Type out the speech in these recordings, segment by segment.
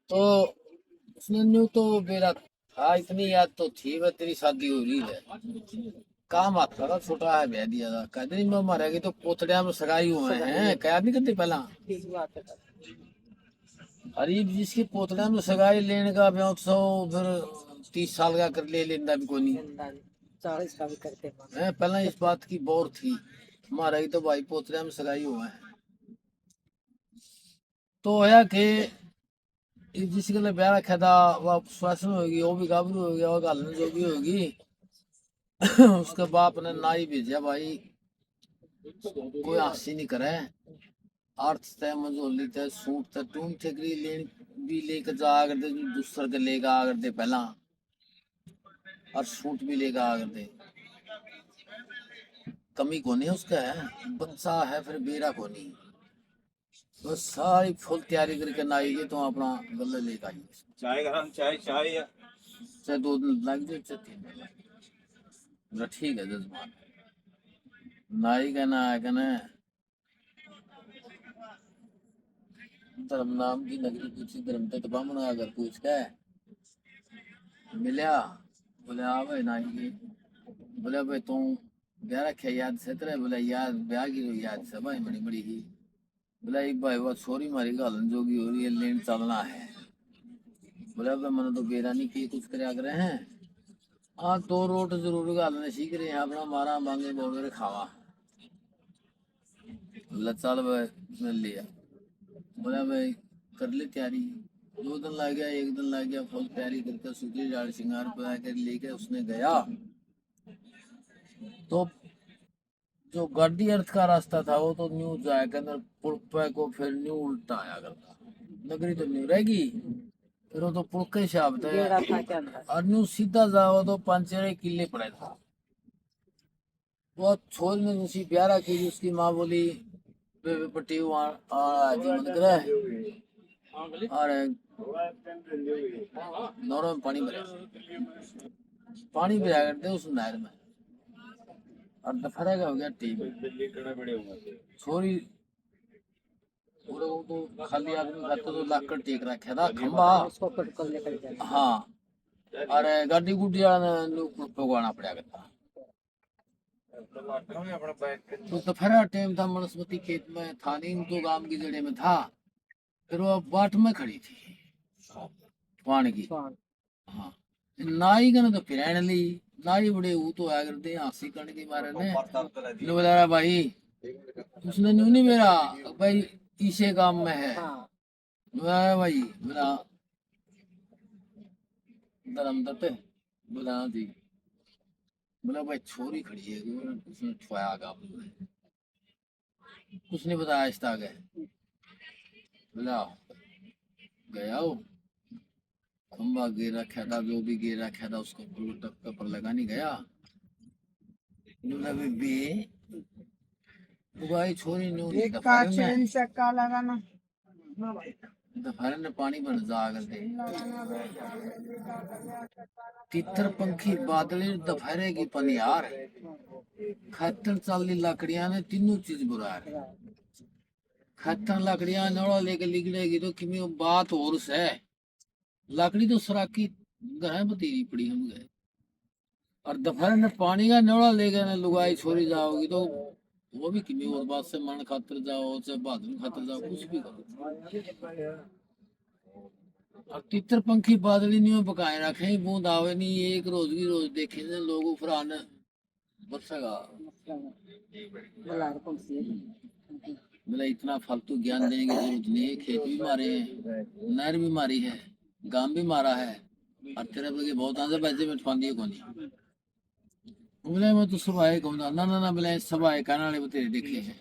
तो उसने न्यू तो मेरा था, इतनी याद तो थी वह तेरी शादी हो रही है। काम आता था, छोटा है ब्याह दिया था, कहते नहीं मैं मरेगी तो पोतड़िया में सगाई हुए हैं, क्या नहीं करते पहला। अरे जिसकी पोतड़िया में सगाई लेने का ब्याह उत्सव फिर 30 साल का कर ले लेंदा भी कोई नहीं 40 का भी करते हैं। पहला इस बात की बौर थी, हमारा ही तो भाई पोतड़िया में सगाई हुआ है। तो होया कि जिसके लिए ब्याह रखा था वह श्वासन होगी, वो भी गाभरू हो गया, वो गालन जो भी होगी। उसके बाप ने नाई भेजा भाई, कोई हासी नहीं करे, अर्थ तय मंजोली तय सूट तय टूम ठेकरी लेन भी लेकर जा करते, दूसर के लेकर आ करते पहला, और सूट भी लेकर आ करते। कमी कोनी है उसका, है बच्चा है फिर बेरा कोनी। बस सारी फुल तैयारी करके नाई के तो अपना गले लेकर आई। चाय गरम, चाय चाय चाहे 2 दिन लग जाए चाहे 3 दिन लग जाए, ठीक है जजमान। नाई कहना है कहना धर्म नाम की नगरी पूछी, धर्म तक बामण अगर पूछ के मिला, बोले हाँ भाई नाई की, बोले भाई तू ब्याह रखे याद से तेरे, बोले याद ब्याह की याद से भाई बड़ी बड़ी की। बोले एक भाई वो छोरी मारी गालन जोगी हो रही है, लेन चलना है। बोले भाई मैंने तो बेरा नहीं की कुछ कर रहे हैं। हाँ 2 रोट जरूर गालने सीख रहे हैं अपना, मारा मांगे बोल खावा। बोला चल भाई मिल लिया। बोला भाई कर ले तैयारी। 2 दिन लग गया, 1 दिन लग गया, फुल तैयारी करके सूखी झाड़ श्रृंगार पा कर लेके उसने गया। तो जो गाड़ी अर्थ का रास्ता था वो तो न्यू जाएगा ना, पुल पे को फिर न्यू उल्टा आया करता, नगरी तो न्यू रहेगी, फिर वो तो पुल के हिसाब है। और न्यू सीधा जाओ तो 5-6 किले पड़े था। वो छोर ने उसी प्यारा की, उसकी माँ बोली बेबे पट्टी वहाँ जी मन करे, और नौरों में पानी भरे, पानी भरा करते उस नहर में, और दफरा का हो गया टीम छोरी। पूरे वो तो खाली आदमी खाते तो लाकर टेक रखा था खंबा, हाँ। अरे गाड़ी गुड्डी पकवाना पड़ा करता। तो दोपहर टाइम था, वनस्पति खेत में था नहीं, तो गांव की जड़े में था। फिर वो बाट में खड़ी थी पानी की, हाँ। नाई का तो फिर ली, नाई बड़े वो तो आ करते हाथी करने के बारे में, लो बता रहा भाई उसने न्यू नहीं मेरा भाई इसे काम में है। मैं भाई मेरा धर्म दत्त, बोला हाँ जी। बोला भाई छोरी खड़ी है, उसने ठोया काम में, कुछ नहीं बताया इस आगे। बोला गया हो, खंबा गिर रखा था, जो भी गिर रखा था उसको टक्कर पर लगा नहीं गया। बोला बे भाई छोरी न्यू दोपहर में पानी बन जा करते, तितर पंखी बादली दोपहरे की पनियार, खतर चाली लकड़ियां ने तीनों चीज बुरा है। खतर लकड़ियां नौड़ा लेके लिगड़ेगी तो किमी बात और से, लकड़ी तो सराकी घर बतीरी पड़ी हम गए, और दोपहर में पानी का नौड़ा ले गए लुगाई छोड़ी जाओगी तो वो भी किमी उस बात से मन खातर जाओ चाहे बहादुर खातर जाओ कुछ भी करो। और तितर पंखी बादली नहीं पकाए रखे, बूंद आवे नहीं, एक रोज की रोज देखे लोग फरान बरसेगा। बोला इतना फालतू ज्ञान देने की जरूरत नहीं है, खेत भी मारे हैं, नहर भी मारी है, गांव भी मारा है, और तेरे बगे बहुत आंसर पैसे में ठवांदी को नहीं। बोले मैं तो सब आए कहूँ ना ना ना, बोले सब आए कहने वाले बतेरे देखे हैं।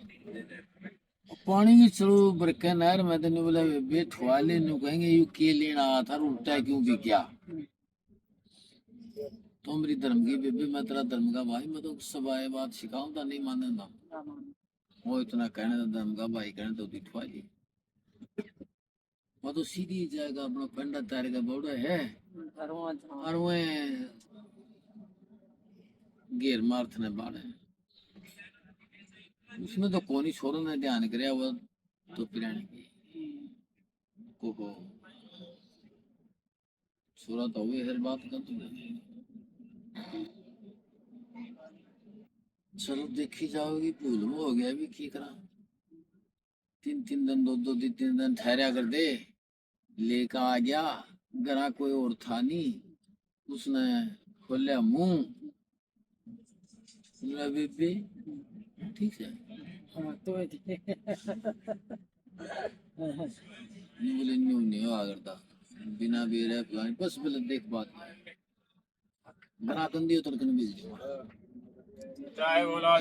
पानी की चलो बरके नहर में तेन बोले बे ठवाले नु कहेंगे यू के लेना आया था, उल्टा क्यों भी क्या। तो मेरी धर्म की बेबी, मैं तेरा धर्म का भाई, मैं तो सब आए बात सिखाऊं था नहीं माने ना। वो इतना कहने था धर्म का भाई, कहने तो ठवा ली। वो तो सीधी जाएगा अपना पंडा तारे का बौड़ा है, और वो घेर मार्थ ने बाढ़ है, उसमें तो कोनी छोरों ने ध्यान करे वो तो पिराने की को छोरा तो हुए हर बात कर तू। चलो देखी जाओगी, भूल में हो गया भी की करा। 3 3 दिन 2 2 3 3 दिन ठहरा कर दे, लेकर आ गया। घरा कोई और था नहीं, उसने खोलिया मुंह, बोला बेबे ठीक है। तो नहीं बोले न्यू नहीं हुआ करता, बिना बेरे प्लान बस बोले देख बात घरा कर दियो तो भेज दियो,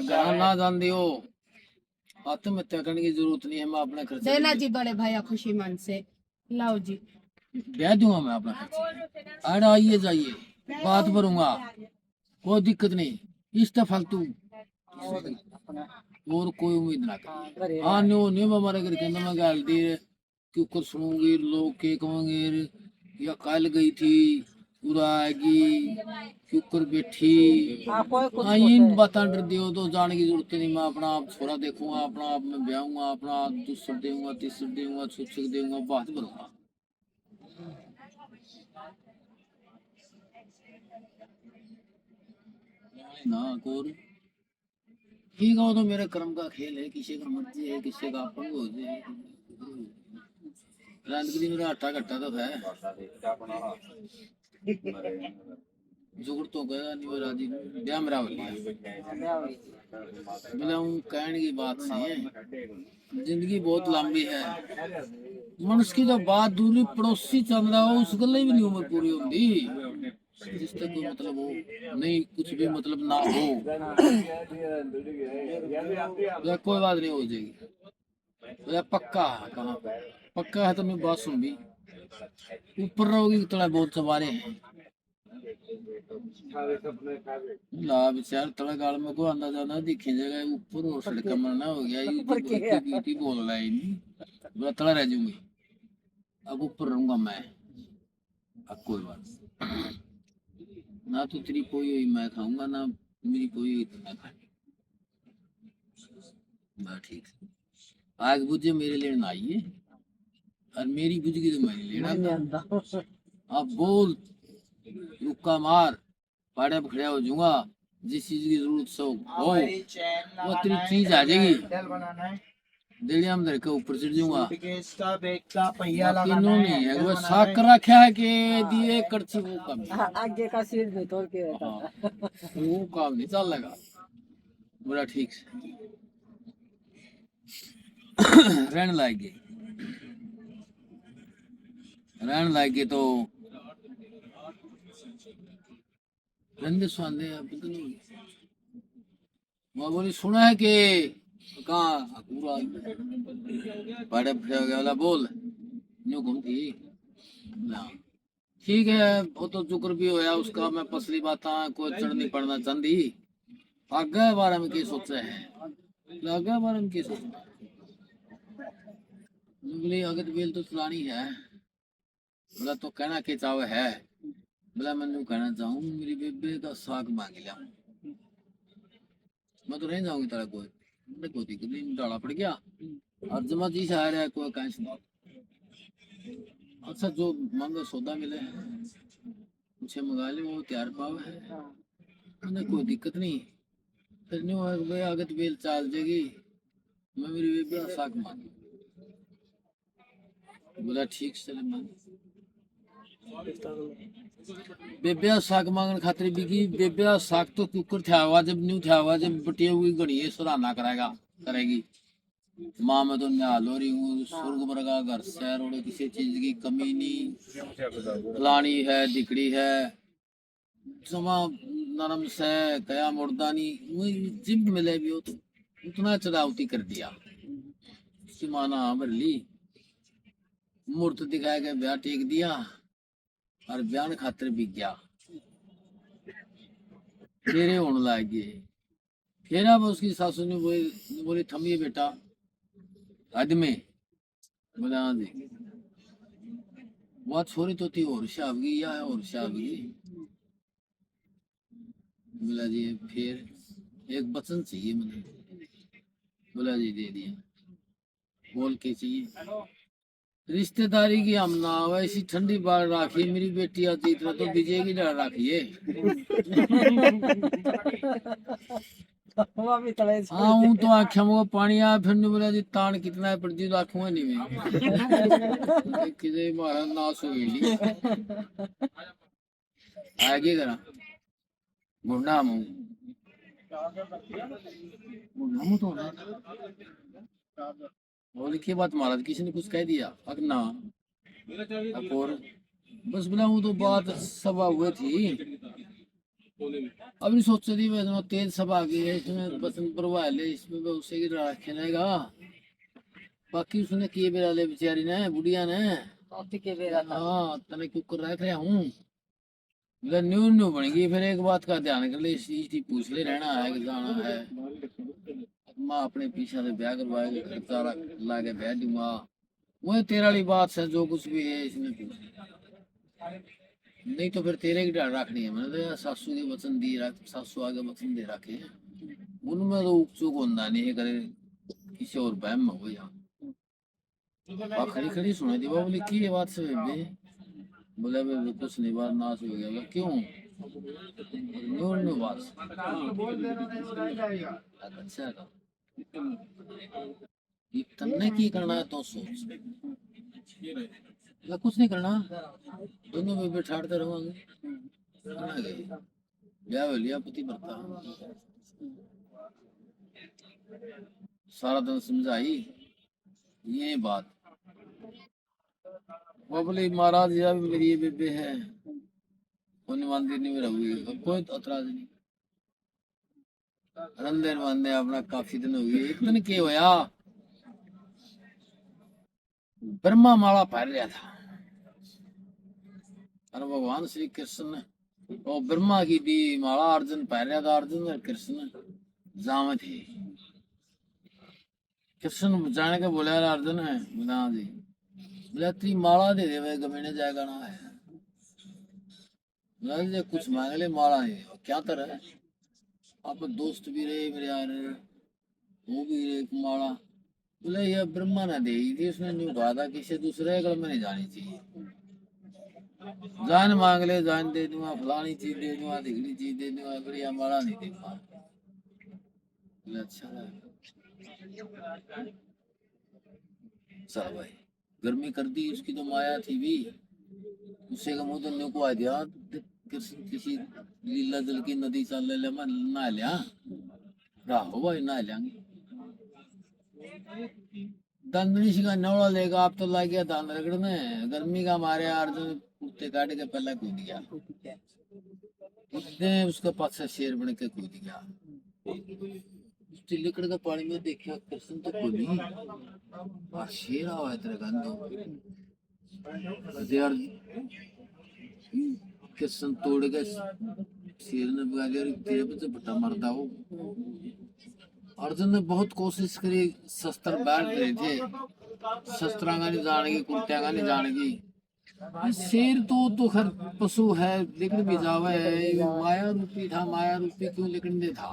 घरा ना जान दियो। आत्महत्या करने की जरूरत नहीं है, मैं अपने खर्चे देना जी बड़े भैया खुशी मन से, लाओ जी ब्याह दूंगा मैं अपना खर्चे। अरे आइए जाइए, बात करूंगा, कोई दिक्कत नहीं। इस फालतू और कोई उम्मीद ना कर। हाँ न्यू न्यू हमारे घर के अंदर मैं गाल दी कि ऊपर सुनूंगी लोग के कहेंगे या कल गई थी पूरा आएगी कि ऊपर बैठी। हाँ इन बात डर दियो तो जाने की जरूरत नहीं। मैं अपना आप छोरा देखूंगा, अपना आप में ब्याहूंगा, अपना दूसर दूंगा, तीसर दूंगा, छुच्छक दूंगा, बात करूंगा। ना कोर ठीक हो तो मेरे कर्म का खेल है, किसी का मर्जी है, किसी का अपन हो जाए। रांदगी मेरा आटा कट्टा तो है, जुगड़ तो गया नहीं मेरा जी, ब्याह मेरा हो गया। मिला हूँ कहने की बात सही है, जिंदगी बहुत लंबी है। मनुष्य की जो बात दूरी पड़ोसी चल रहा हो, उस गले भी नहीं उम्र पूरी होती, जिससे कोई मतलब हो नहीं, कुछ भी मतलब ना हो, या कोई बात नहीं हो जाएगी। या पक्का कहाँ पक्का है तो मैं बात सुन भी, ऊपर रहोगी थोड़ा बहुत सवारे हैं ला बेचार तड़ा गाल में को आंदा जाना दिखी जगह ऊपर और सड़क मरना हो गया। ये बीती बोल रहा है नहीं, मैं तड़ा रह जाऊंगी। अब ऊपर रहूंगा मैं, अब कोई बात ना तो तेरी पोई हुई मैं खाऊंगा, ना मेरी पोई हुई तो मैं खाऊंगा। बस ठीक है, आग बुझे मेरे लेना आइए, और मेरी बुझ गई तो मैंने लेना। अब बोल रुक्का मार, पाड़े पे खड़ा हो जाऊंगा, जिस चीज की जरूरत से हो वो तेरी चीज आ जाएगी, दिलिया में धर के ऊपर चढ़ जाऊंगा। बाकी नहीं है वो साक कर रखा है कि दिए करछी, वो काम आगे का सिर भी तोड़ के वो काम नहीं चल लगा बड़ा ठीक से रहने लायक रहने लायक तो रंदे स्वादे मैं बोली सुना है कि कहाँ पूरा बड़े फटे हो गया वाला बोल न्यू घूमती ना। ठीक है वो तो जुक्र भी होया उसका, मैं पसली बात कोई चढ़ नहीं पड़ना चाहती। आगे बारे में क्या सोचा है, आगे बारे में क्या सोचा बोली अगर बेल तो चलानी है। बोला तो कहना के चाव है। बोला मैं कहना चाहूँ मेरी बेबे का साग मांग लिया, मैं तो नहीं जाऊंगी तेरा कोई, मैंने कोई दिक्कत नहीं, डाला पड़ गया और जमा जी से आ रहा है कोई कहीं सुना। अच्छा जो मांगो सौदा मिले मुझे मंगा ले, वो तैयार पाव है, मैंने कोई दिक्कत नहीं। फिर नहीं हुआ भाई आगे तो बेल चाल जाएगी, मैं मेरी बेबे का साग मांग। बोला ठीक से मांग, बेबे का साग मांगने खातिर बिकी। बेबे का साग तो कुकर था हुआ, जब न्यू था हुआ, जब बटी हुई घड़ी है सराहना कराएगा करेगी। माँ मैं तो निहाल हो रही हूँ, स्वर्ग वर्गा घर शहर और किसी चीज की कमी नहीं, फलानी है दिखड़ी है जमा नरम से कया मुर्दा नहीं, वही जिम मिले भी हो तो उतना चढ़ावती कर दिया। उसकी माँ ना भर ली, मूर्त दिखाया गया, ब्याह टेक दिया और ब्याह खातिर बिक गया, फेरे होने लग गए। फिर अब उसकी सासू ने बोली थमिए बेटा हद में। बोला हाँ जी। वह छोरी तो थी और शावगी या और शावगी। बोला जी फिर एक बचन चाहिए मुझे। बोला जी दे दिया, बोल के चाहिए। रिश्तेदारी की हम ना वैसी ठंडी बाढ़ राखी मेरी बेटी आती इतना तो विजय की डर राखिए। वो भी तले छोड़ हाँ हूँ तो आख्या मुझे पानी आ फिर नहीं बोला जी तान कितना है पर जी राखूंगा नहीं मैं किसे मारा नाश हो गई आगे करा गुंडा मुंह गुंडा मुंह तो ना बोले की बात महाराज किसी ने कुछ कह दिया अब ना अब और बस बोला हूँ तो बात सभा हुई थी अब नहीं सोच रही मैं तेज सभा आ गई है इसमें बसंत प्रभा है इसमें मैं उसे की रखेगा बाकी उसने किए बेरा ले बेचारी ने बुढ़िया ने कॉफी के बेरा था हाँ तने क्यों कर रख रहा हूँ न्यू न्यू बनेगी फिर एक बात का ध्यान कर ले इस चीज की पूछ ले रहना है कि जाना है माँ अपने पीछे से ब्याह करवाएगा खर्चा ला के ब्याह दूंगा वही तेरा वाली बात है जो कुछ भी है इसमें पूछ नहीं तो फिर तेरे की डर रखनी है मैंने तो यार सासू के वचन दिए रख सासू आगे वचन दे रखे हैं उनमें तो चूक होता नहीं है करे किसी और बहम में हो जा खड़ी खड़ी सुनाई दी बोले की ये बात से बेबे बोले बे कुछ नहीं बात नाश हो गया बोला क्यों न्यू न्यू बात अच्छा था ये तन्ने की करना है तो सोच बोला कुछ नहीं करना दोनों बेबे ठाड़ते रहोगे करना गए ब्याह हो लिया पति मरता सारा दिन समझाई ये बात वो बोले महाराज यह भी मेरी ये बेबे है कोई मंदिर नहीं में रहोगी कोई एतराज नहीं रंदेर बंदे अपना काफी दिन हो गए एक दिन क्या होया ब्रह्मा माला पहन रहा था और भगवान श्री कृष्ण और ब्रह्मा की भी माला अर्जुन पहन रहा था अर्जुन और कृष्ण जाम थे कृष्ण जाने के बोले अर्जुन है बोला जी बोला ती माला दे दे भाई गमीने जाएगा ना है बोला जी कुछ मांग ले माला है क्या तरह है आप दोस्त भी रहे मेरे यार वो भी रहे माला बोले ये ब्रह्मा ने दे थी उसने न्यू कहा था किसी दूसरे गल में नहीं जानी चाहिए जान मांग ले जान दे दूंगा फलानी चीज दे दूंगा दिखनी चीज दे दूंगा बढ़िया माला नहीं दे पा बोले अच्छा चल भाई गर्मी कर दी उसकी तो माया थी भी उससे का मुंह तो न्यू को आ दिया किसी लीला जल की नदी चल ले मैं नहा लिया राहो भाई नहा लेंगे दंदनी का नौड़ा लेगा आप तो ला गया दान रगड़ने गर्मी का मारे अर्जुन कुत्ते काट के पहले कूद गया कुत्ते उसके पास से शेर बन के कूद गया लिकड़ के पानी में देखा कृष्ण तो कोई नहीं और शेर आवा है तेरे गंदो कृष्ण तोड़ के शेर ने बगा दिया तेरे पे से बटा मरता हो अर्जुन ने बहुत कोशिश करी शस्त्र बैठ रहे थे शस्त्रांगा नहीं जानेगी कुर्त्यागा नहीं जानेगी शेर तो खैर पशु है लेकिन भी जावे है माया रूपी था माया रूपी क्यों लेकिन दे था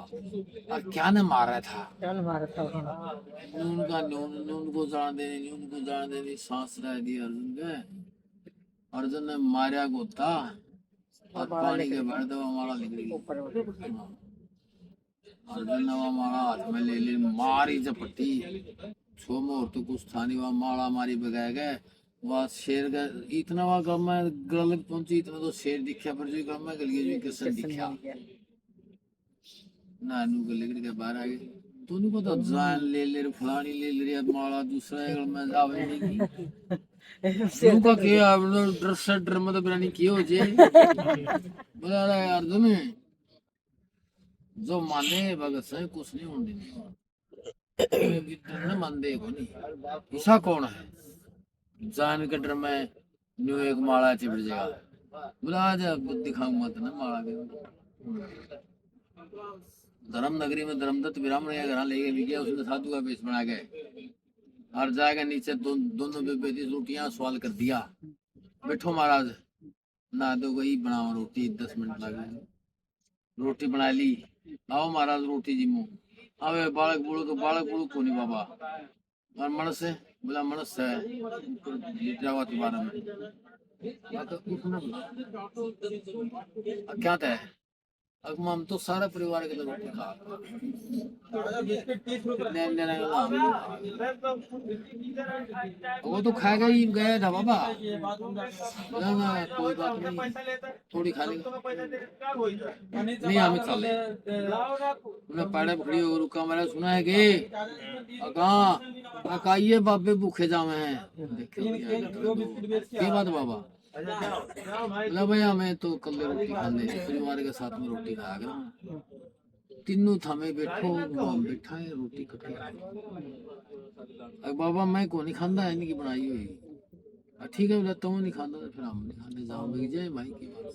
और क्या ने मारा था नून का नून नून को जान देनी सांस रह दी अर्जुन के अर्जुन ने मारा गोता और पानी के भर दवा मारा निकली अर्जुन ने मारा हाथ में ले ली मारी झपट्टी छो मोर तो कुछ था नहीं वहाँ मारा मारी बगाए गए वहाँ शेर का इतना वहाँ गम में गल पहुंची इतना तो शेर दिखा पर जो गम में गल गया जो कृष्ण दिखा नानू को लेकर के बाहर आ गए तो नहीं पता जान ले ले फलानी ले ले माला दूसरा गल में जावे नहीं की उनका क्या डर से डर में तो बिरानी की हो जे बोला रहा है अर्जुन जो माने भगत से कुछ नहीं होने देंगे मानते को नहीं ऐसा कौन है जान के डर में न्यू एक माला चिपट जाएगा बोला आज दिखाऊंगा तो ना माला के धर्म नगरी में धर्मदत्त ब्राह्मण के घर लेके भी गया उसने साधु का वेश बना के हर जाएगा नीचे दोनों बेबेदी रोटियां सवाल कर दिया बैठो महाराज ना दो गई बनाओ रोटी 10 मिनट लगे रोटी बना ली आओ महाराज रोटी जिमो अबे बालक बुड़ो को नहीं बाबा और मन से बोला मनस है जावा तुम्हारा में तो उसने बोला, क्या था अब हम तो सारा परिवार के लोग खा वो तो खाएगा ही गया था बाबा बोला ना कोई बात नहीं थोड़ी खा लेगा नहीं हमें चले उन्हें पैड़े खड़ी हो रुका मैंने सुना है कि अकाइए बाबे भूखे जावे हैं क्या बात बाबा बोला भाई हमें तो कल रोटी खा ले परिवार के साथ में रोटी खाया करो तीनों थामे बैठो हम बैठा है रोटी कटी अब बाबा मैं को नहीं खांदा है इनकी बनाई हुई ठीक है बोला तुम नहीं खांदा तो फिर हम नहीं खाने जाओ बिक जाए भाई की बात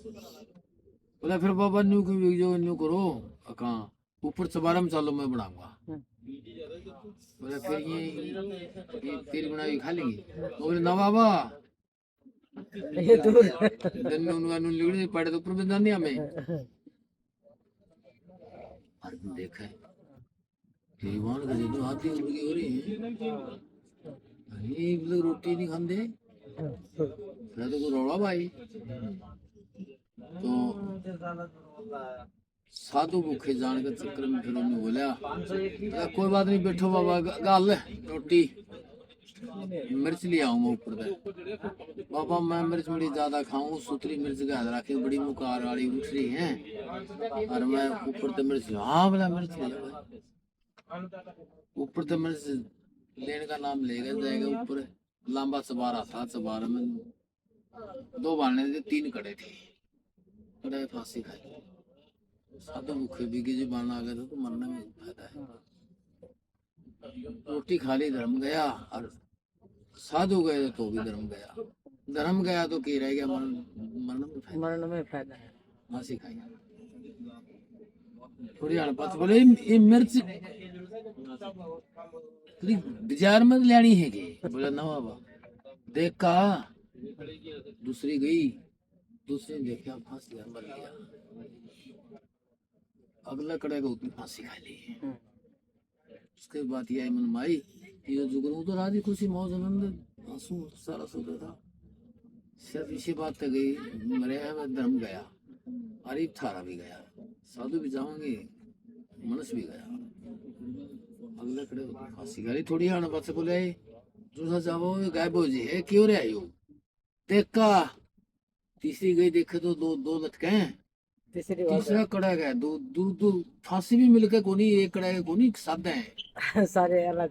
बोला फिर बाबा न्यू की बिक जाओ न्यू करो कहाँ ऊपर चबारा में चलो मैं बनाऊंगा बोला फिर ये तेरी बनाई खा लेंगे बोले ना बाबा ये दूर लिगड़ी पड़े तो ऊपर में जाने हमें देखा है दीवान का जो हाथी उड़गी हो रही है अरे लोग रोटी नहीं खाते फिर तो कोई रोड़ा भाई तो साधु भूखे जान के चक्कर में फिर उन्होंने बोला कोई बात नहीं बैठो बाबा गाल रोटी मिर्च ले आऊंगा ऊपर से बाबा मैं मिर्च बड़ी ज्यादा खाऊं सूत्री मिर्च का हाथ रखे बड़ी मुकार वाली उठ रही है और मैं ऊपर से मिर्च हाँ बोला मिर्च ले ऊपर से मिर्च लेने का नाम लेगा जाएगा ऊपर लंबा चबारा था चबारा में 2 बालने थे 3 कड़े थे कड़े फांसी खाई साधु भूखे बिकी जी बाना आ गए तो मरने में फायदा है रोटी खा ली धर्म गया और साधु गए तो भी धर्म गया धर्म गया तो की रह गया मरण में फायदा है फांसी खाई थोड़ी अनपढ़ बोले ये मिर्च बाजार में लेनी है कि बोला ना बाबा देख का दूसरी गई दूसरी ने देखा फांसी मर गया अगला कड़े को उतनी फांसी खा ली उसके बाद ये मन माई ये जुगनू तो राजी खुशी मौज आनंद आंसू सारा सोता था सिर्फ इसी बात तक गई मरे है धर्म गया अरीब थारा भी गया साधु भी जाओगे मनस भी गया अगले खड़े फांसी गाली थोड़ी आना बात से बोले दूसरा जाओ गायब हो जी है क्यों रे आयो देखा तीसरी गई देखे तो दो लटके हैं तीसरा कड़ा गया दो फांसी भी मिलकर कोनी एक कड़ा है कोनी सादा है सारे अलग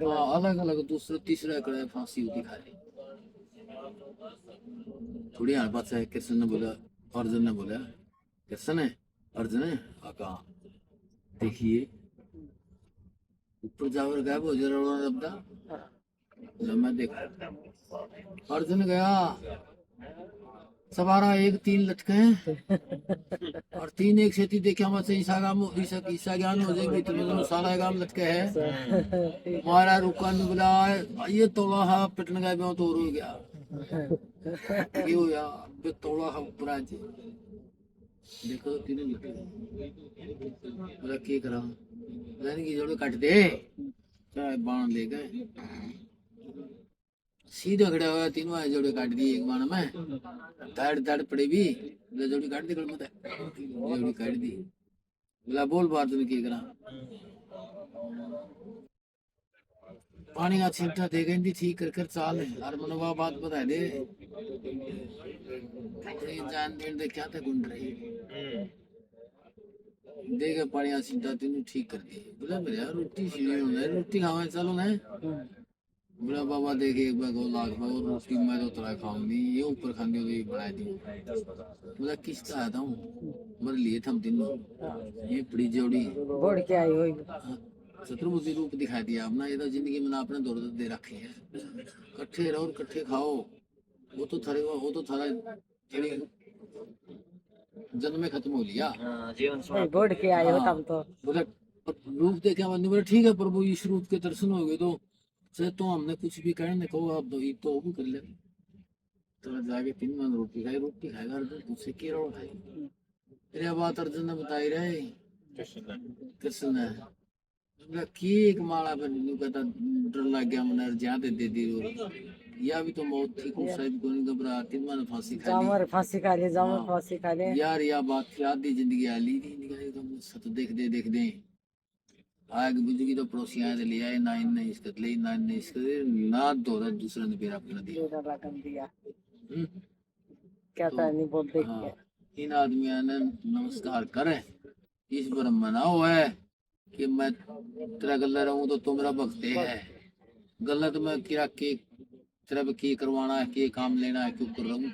अलग दूसरा तीसरा कड़ा फांसी होती खा ली थोड़ी आना बात से कृष्ण ने बोला अर्जुन ने बोला कृष्ण है अर्जुन है आका देखिए ऊपर जावर गायब हो जरा रब्दा मैं देखा अर्जुन गया सवारा 1 3 लटके हैं और 3 एक सेती देखे हम से ईसा ज्ञान हो जाएगी तो सारा गाम लटके है हमारा रुका ने बोला ये तोड़ा हा पिटन गए तो हो गया क्यों यार तोड़ा हा ऊपर आज देखो तो 3 लटके बोला क्या करा जाने की जोड़े काट दे चाहे बाण ले गए सीधा खड़ा हुआ 3 बार जोड़े काट दिए एक बाण में धड़ पड़े भी जोड़ी काट दी मत जोड़ी काट दी बोला बोल बात तुम क्या करा पानी का छिंटा दे गई ठीक कर चाल और मनोबा बात बता दे जान दे क्या था गुंड रही देगा पानी का छिंटा तीनों ठीक कर दी बोला मेरे यार रोटी रोटी खावा चलो ना बोला बाबा देखे एक बार 2 लाख और रोटी मैं तो तला खाऊंगी ये ऊपर खाने तो ये बना दी बोला किसका आया था मर लिए थे हम तीनों ये बड़ी जोड़ी बोड़ के आई हुई चतुर्भुजी रूप दिखा दिया अपना ये तो जिंदगी में आपने दौड़ दे रखे हैं कट्ठे रहो और कट्ठे खाओ वो तो थारा जन्म में खत्म हो लिया बोड़ के आई हो तब तो बोला रूप देखे मैंने बोला ठीक है प्रभु इस रूप के दर्शन हो गए तो हमने कुछ भी कहने कहो आप दो तो वो भी कर ले तो जाके 3 मन रोटी खाएगा अर्जुन तुझसे क्या रोड़ खाई। 3 बात अर्जुन ने बताई रहे कृष्ण ने की एक माला पर न्यू कहता डर लग गया मन ज्यादा दे दी और या भी तो मौत थी को साहब को नहीं घबराती मन फांसी खा ली जामर फांसी खा ले, जामर हाँ फांसी खा ले। यार या बात थी आधी जिंदगी आली थी निकाली तो सत देख दे आग बुझ गई तो पड़ोसी आए ले आए ना इन इसका ले ना इन इसका ना दो दूसरे ने बेरा कर दिया बेरा लगन दिया, हम्म, कहता है नहीं बोल देख हाँ के। इन आदमियों ने नमस्कार करे इस पर मनाओ है कि मैं तेरा गला रहूं तो तुम मेरा भक्ते है गलत में किरा के तेरा भी की करवाना है के काम लेना है क्यों कर रहा हूँ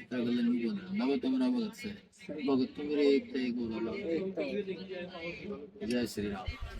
तेरा गला नहीं बोलना ना तो मेरा भगत से भगत तो मेरे एक थे एक बोला एक तो जय श्री राम